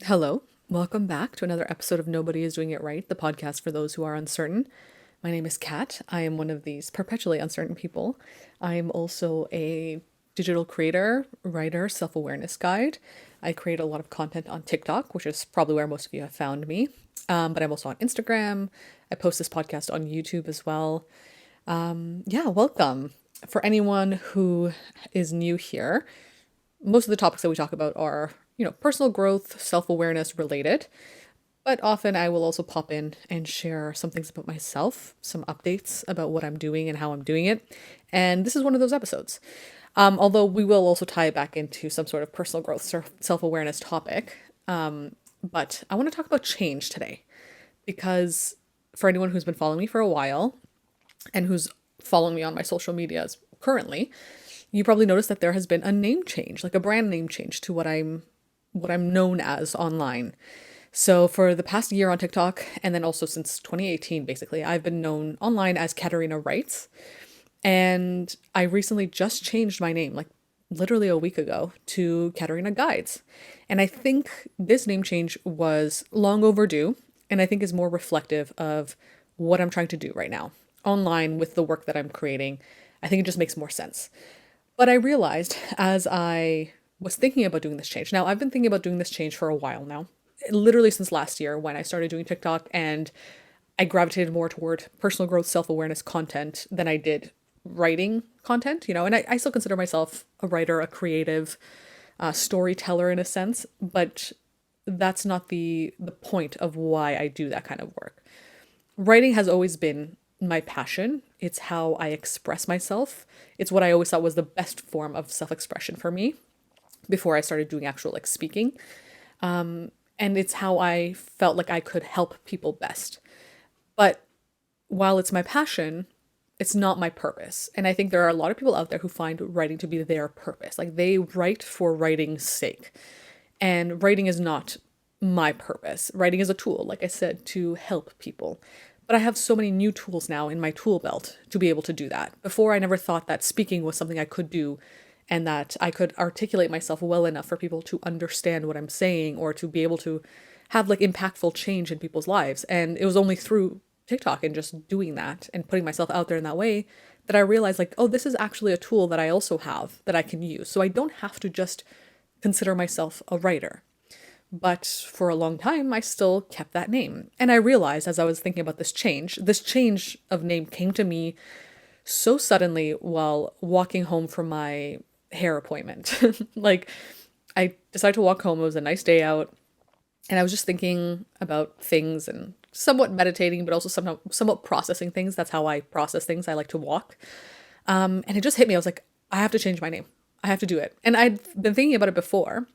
Hello, welcome back to another episode of Nobody is Doing It Right, the podcast for those who are uncertain. My name is Kat. I am one of these perpetually uncertain people. I am also a digital creator, writer, self awareness guide. I create a lot of content on TikTok, which is probably where most of you have found me. But I'm also on Instagram. I post this podcast on YouTube as well. Yeah, welcome. For anyone who is new here, most of the topics that we talk about are, personal growth, self-awareness related, but often I will also pop in and share some things about myself, some updates about what I'm doing and how I'm doing it. And this is one of those episodes. Although we will also tie it back into some sort of personal growth or self-awareness topic. But I want to talk about change today because for anyone who's been following me for a while and who's following me on my social medias currently, you probably noticed that there has been a name change, like a brand name change to what I'm known as online. So for the past year on TikTok, and then also since 2018, basically, I've been known online as Katarina Writes. And I recently just changed my name, like literally a week ago, to Katarina Guides. And I think this name change was long overdue, and I think is more reflective of what I'm trying to do right now online with the work that I'm creating. I think it just makes more sense. But I realized as I was thinking about doing this change. Now, I've been thinking about doing this change for a while now, literally since last year when I started doing TikTok and I gravitated more toward personal growth, self awareness content than I did writing content, and I still consider myself a writer, a creative, storyteller in a sense, but that's not the point of why I do that kind of work. Writing has always been my passion. It's how I express myself. It's what I always thought was the best form of self expression for me before I started doing actual like speaking. And it's how I felt like I could help people best. But while it's my passion, it's not my purpose. And I think there are a lot of people out there who find writing to be their purpose. Like they write for writing's sake. And writing is not my purpose. Writing is a tool, like I said, to help people. But I have so many new tools now in my tool belt to be able to do that. Before, I never thought that speaking was something I could do and that I could articulate myself well enough for people to understand what I'm saying or to be able to have like impactful change in people's lives. And it was only through TikTok and just doing that and putting myself out there in that way that I realized like, oh, this is actually a tool that I also have that I can use. So I don't have to just consider myself a writer. But for a long time, I still kept that name. And I realized as I was thinking about this change of name came to me so suddenly while walking home from my hair appointment. Like, I decided to walk home. It was a nice day out. And I was just thinking about things and somewhat meditating, but also somewhat processing things. That's how I process things. I like to walk. And it just hit me. I was like, I have to change my name. I have to do it. And I'd been thinking about it before,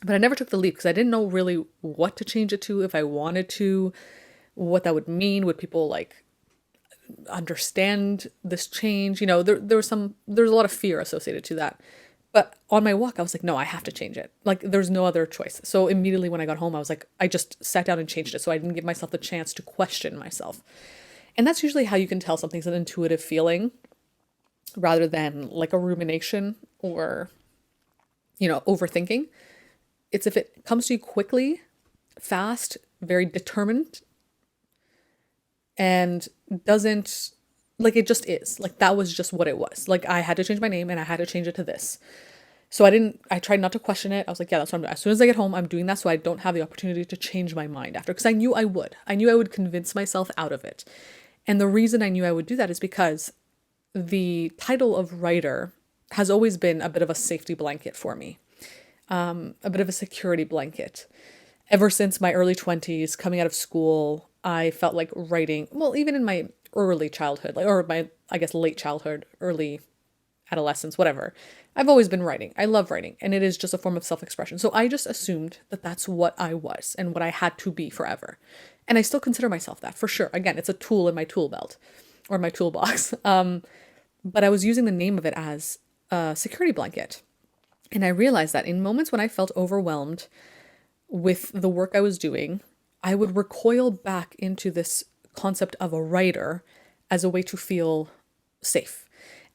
but I never took the leap because I didn't know really what to change it to, if I wanted to, what that would mean. Would people like understand this change? There's a lot of fear associated to that. But on my walk, I was like, no, I have to change it. Like, there's no other choice. So immediately when I got home, I was like, I just sat down and changed it. So I didn't give myself the chance to question myself. And that's usually how you can tell something's an intuitive feeling rather than like a rumination or, overthinking. It's if it comes to you quickly, fast, very determined, and doesn't, like, it just is. Like, that was just what it was. Like, I had to change my name and I had to change it to this. So I tried not to question it. I was like, yeah, that's what I'm doing. As soon as I get home, I'm doing that so I don't have the opportunity to change my mind after. Because I knew I would. I knew I would convince myself out of it. And the reason I knew I would do that is because the title of writer has always been a bit of a safety blanket for me, a bit of a security blanket. Ever since my early 20s, coming out of school, I felt like writing, well, even in my early childhood, like, or my, I guess, late childhood, early adolescence, whatever. I've always been writing. I love writing, and it is just a form of self expression. So I just assumed that that's what I was and what I had to be forever. And I still consider myself that for sure. Again, it's a tool in my tool belt or my toolbox. But I was using the name of it as a security blanket. And I realized that in moments when I felt overwhelmed with the work I was doing, I would recoil back into this concept of a writer as a way to feel safe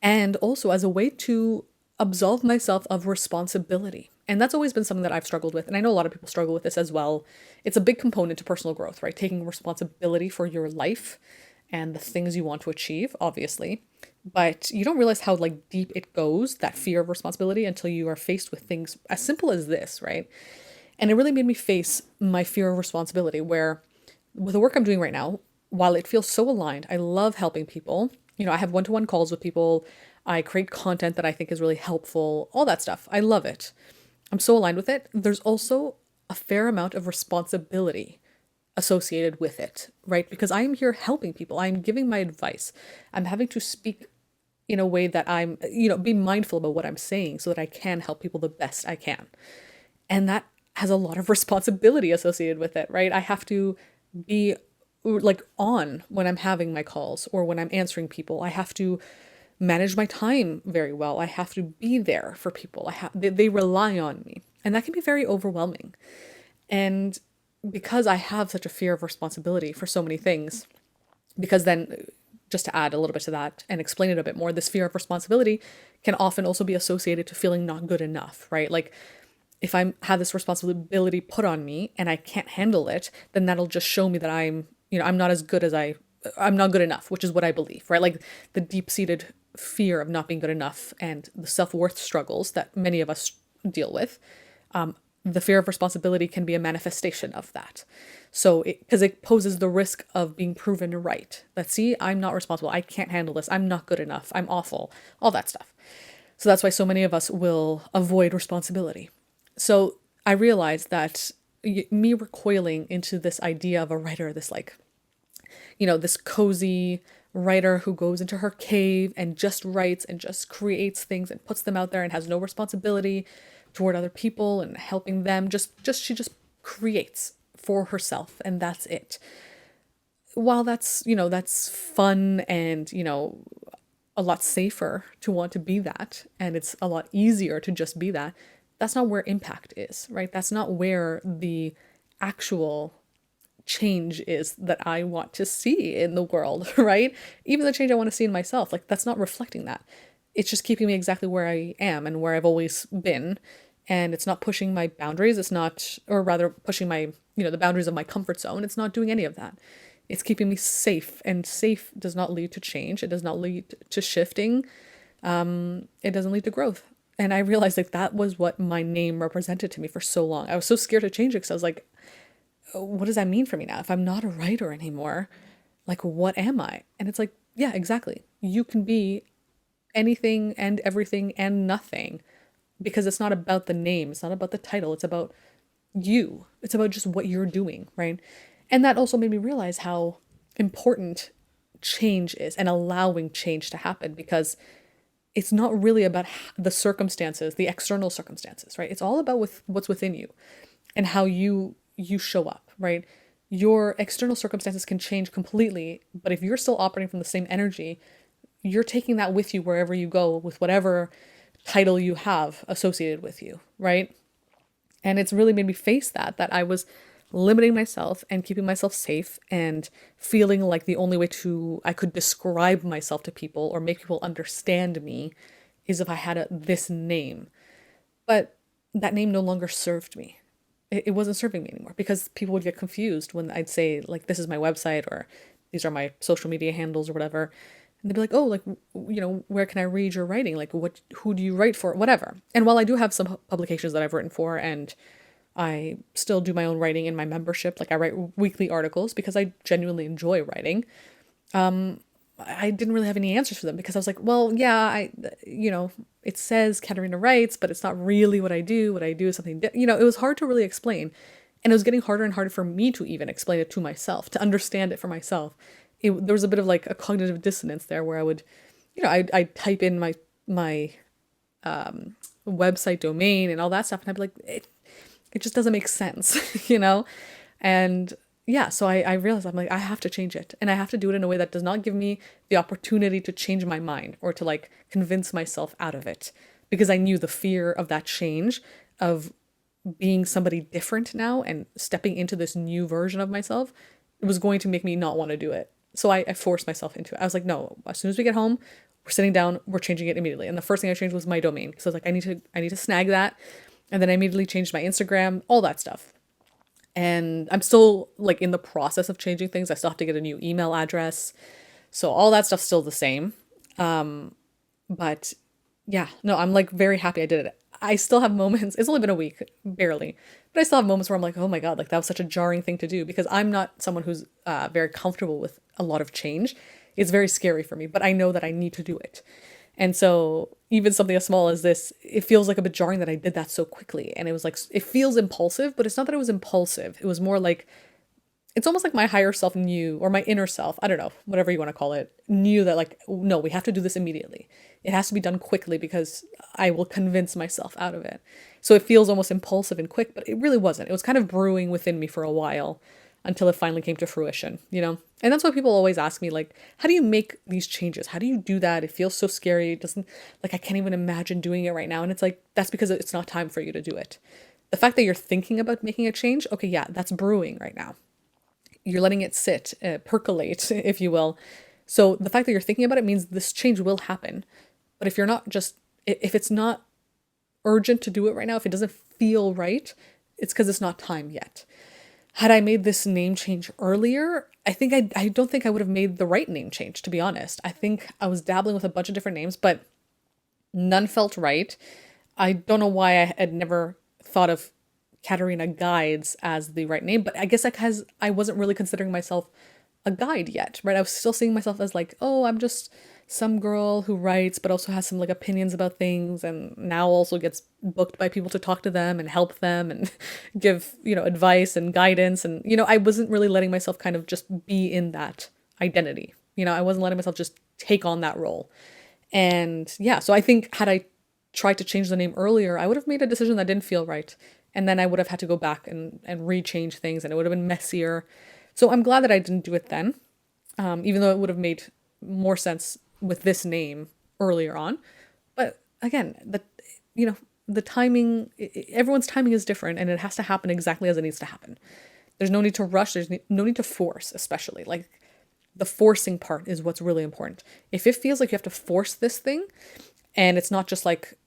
and also as a way to absolve myself of responsibility And that's always been something that I've struggled with. And I know a lot of people struggle with this as well. It's a big component to personal growth, right? Taking responsibility for your life and the things you want to achieve, obviously. But you don't realize how like deep it goes, that fear of responsibility, until you are faced with things as simple as this, right? And it really made me face my fear of responsibility, where with the work I'm doing right now, while it feels so aligned, I love helping people. I have one-to-one calls with people. I create content that I think is really helpful, all that stuff. I love it. I'm so aligned with it. There's also a fair amount of responsibility associated with it, right? Because I am here helping people. I'm giving my advice. I'm having to speak in a way that I'm, be mindful about what I'm saying so that I can help people the best I can. And that has a lot of responsibility associated with it, right? I have to be like on when I'm having my calls or when I'm answering people. I have to manage my time very well. I have to be there for people. They rely on me. And that can be very overwhelming. And because I have such a fear of responsibility for so many things, because then just to add a little bit to that and explain it a bit more, this fear of responsibility can often also be associated to feeling not good enough, right? Like if I have this responsibility put on me and I can't handle it, then that'll just show me that I'm not as good as I'm not good enough, which is what I believe, right? Like the deep-seated fear of not being good enough and the self-worth struggles that many of us deal with. The fear of responsibility can be a manifestation of that. So because it poses the risk of being proven right. That, see, I'm not responsible. I can't handle this. I'm not good enough. I'm awful. All that stuff. So that's why so many of us will avoid responsibility. So I realized that me recoiling into this idea of a writer, this like, this cozy writer who goes into her cave and just writes and just creates things and puts them out there and has no responsibility toward other people and helping them. She just creates for herself and that's it. While that's fun and, a lot safer to want to be that, and it's a lot easier to just be that, that's not where impact is, right? That's not where the actual change is that I want to see in the world, right? Even the change I want to see in myself, like that's not reflecting that. It's just keeping me exactly where I am and where I've always been. And it's not pushing my boundaries. It's not, or rather pushing my, the boundaries of my comfort zone. It's not doing any of that. It's keeping me safe, and safe does not lead to change. It does not lead to shifting. It doesn't lead to growth. And I realized like that was what my name represented to me for so long. I was so scared to change it because I was like, what does that mean for me now? If I'm not a writer anymore, like what am I? And it's like, yeah, exactly. You can be anything and everything and nothing, because it's not about the name. It's not about the title. It's about you. It's about just what you're doing, right? And that also made me realize how important change is and allowing change to happen, because it's not really about the circumstances, the external circumstances, right? It's all about what's within you and how you show up, right? Your external circumstances can change completely, but if you're still operating from the same energy, you're taking that with you wherever you go with whatever title you have associated with you, right? And it's really made me face that I was limiting myself and keeping myself safe and feeling like the only way I could describe myself to people or make people understand me is if I had this name. But that name no longer served me. It wasn't serving me anymore, because people would get confused when I'd say like, this is my website, or these are my social media handles or whatever. And they'd be like, oh, like, where can I read your writing? Like, who do you write for? Whatever. And while I do have some publications that I've written for, and I still do my own writing in my membership, like I write weekly articles because I genuinely enjoy writing, I didn't really have any answers for them, because I was like, well, yeah, it says Katarina writes, but it's not really what I do. What I do is something, it was hard to really explain. And it was getting harder and harder for me to even explain it to myself, to understand it for myself. There was a bit of like a cognitive dissonance there, where I would, I'd type in my website domain and all that stuff, and I'd be like, it just doesn't make sense, And yeah, so I realized I'm like, I have to change it, and I have to do it in a way that does not give me the opportunity to change my mind or to like convince myself out of it, because I knew the fear of that change, of being somebody different now and stepping into this new version of myself, it was going to make me not want to do it. So I forced myself into it. I was like, no, as soon as we get home, we're sitting down, we're changing it immediately. And the first thing I changed was my domain, because I was like, I need to snag that. And then I immediately changed my Instagram, all that stuff. And I'm still like in the process of changing things. I still have to get a new email address. So all that stuff's still the same. But yeah, no, I'm like very happy I did it. I still have moments, it's only been a week, barely, but I still have moments where I'm like, oh my God, like that was such a jarring thing to do because I'm not someone who's very comfortable with a lot of change. It's very scary for me, but I know that I need to do it. And so even something as small as this, it feels like a bit jarring that I did that so quickly. And it was like, it feels impulsive, but it's not that it was impulsive. It was more like, it's almost like my higher self knew, or my inner self, I don't know, whatever you want to call it, knew that like, no, we have to do this immediately. It has to be done quickly because I will convince myself out of it. So it feels almost impulsive and quick, but it really wasn't. It was kind of brewing within me for a while until it finally came to fruition, you know? And that's why people always ask me, like, how do you make these changes? How do you do that? It feels so scary. It doesn't, like, I can't even imagine doing it right now. And it's like, that's because it's not time for you to do it. The fact that you're thinking about making a change, okay, yeah, that's brewing right now. You're letting it sit, percolate, if you will. So the fact that you're thinking about it means this change will happen. But if you're not just, if it's not urgent to do it right now, if it doesn't feel right, it's because it's not time yet. Had I made this name change earlier, I don't think I would have made the right name change, to be honest. I think I was dabbling with a bunch of different names, but none felt right. I don't know why I had never thought of Katerina Guides as the right name, but I guess because I wasn't really considering myself a guide yet, right? I was still seeing myself as like, oh, I'm just some girl who writes, but also has some like opinions about things, and now also gets booked by people to talk to them and help them and give, advice and guidance. And, I wasn't really letting myself kind of just be in that identity. I wasn't letting myself just take on that role. And yeah, so I think had I tried to change the name earlier, I would have made a decision that didn't feel right. And then I would have had to go back and re-change things, and it would have been messier. So I'm glad that I didn't do it then, even though it would have made more sense with this name earlier on. But again, the timing, everyone's timing is different, and it has to happen exactly as it needs to happen. There's no need to rush. There's no need to force, especially. Like, the forcing part is what's really important. If it feels like you have to force this thing, and it's not just like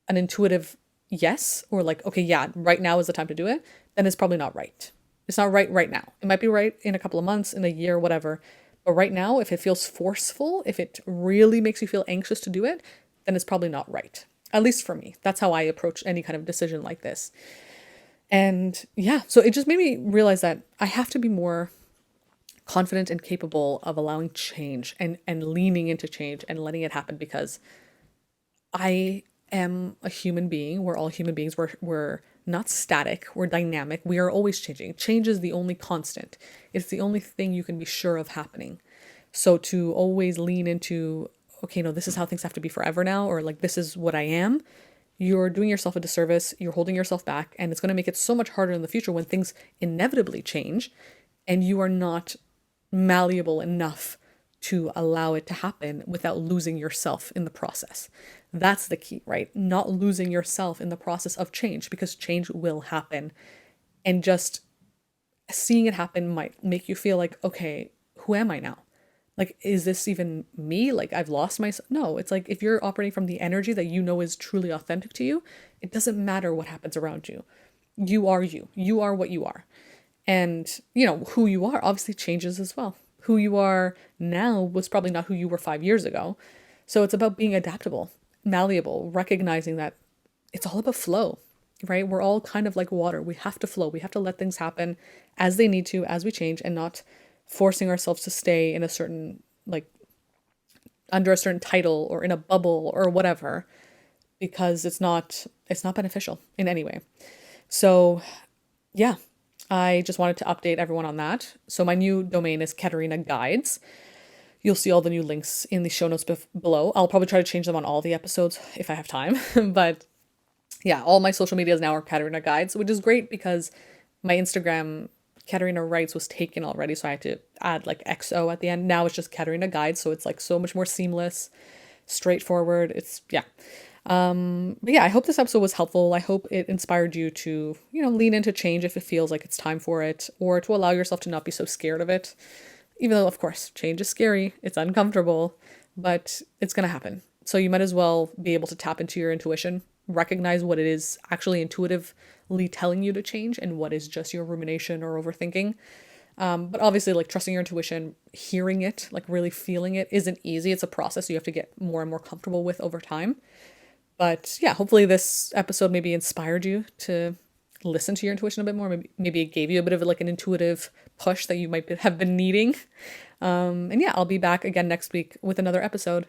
an intuitive yes, or like, okay, yeah, right now is the time to do it, then it's probably not right. It's not right now. It might be right in a couple of months, in a year, whatever. But right now, if it feels forceful, if it really makes you feel anxious to do it, then it's probably not right. At least for me. That's how I approach any kind of decision like this. And yeah, so it just made me realize that I have to be more confident and capable of allowing change and leaning into change and letting it happen, because I am a human being. We're all human beings. We're not static. We're dynamic. We are always changing. Change is the only constant. It's the only thing you can be sure of happening. So to always lean into, okay, no, this is how things have to be forever now, or like, this is what I am, you're doing yourself a disservice. You're holding yourself back, and it's going to make it so much harder in the future when things inevitably change and you are not malleable enough to allow it to happen without losing yourself in the process. That's the key, right? Not losing yourself in the process of change, because change will happen. And just seeing it happen might make you feel like, okay, who am I now? Like, is this even me? Like, I've lost myself. No, it's like, if you're operating from the energy that you know is truly authentic to you, it doesn't matter what happens around you. You are you. You are what you are. And, who you are obviously changes as well. Who you are now was probably not who you were 5 years ago. So it's about being adaptable, malleable, recognizing that it's all about flow, right? We're all kind of like water. We have to flow. We have to let things happen as they need to, as we change, and not forcing ourselves to stay in a certain, like, under a certain title or in a bubble or whatever, because it's not beneficial in any way. So yeah, I just wanted to update everyone on that. So my new domain is Katerina Guides. You'll see all the new links in the show notes below. I'll probably try to change them on all the episodes if I have time. But yeah, all my social medias now are Katerina Guides, which is great because my Instagram, Katerina Writes, was taken already. So I had to add like XO at the end. Now it's just Katerina Guides. So it's like so much more seamless, straightforward. It's, yeah. But yeah, I hope this episode was helpful. I hope it inspired you to, lean into change if it feels like it's time for it, or to allow yourself to not be so scared of it. Even though, of course, change is scary, it's uncomfortable, but it's going to happen. So you might as well be able to tap into your intuition recognize what it is actually intuitively telling you to change and what is just your rumination or overthinking. But obviously, like trusting your intuition, hearing it, like really feeling it isn't easy. It's a process you have to get more and more comfortable with over time. But yeah, hopefully this episode maybe inspired you to listen to your intuition a bit more. Maybe it gave you a bit of like an intuitive push that you might have been needing. And yeah, I'll be back again next week with another episode.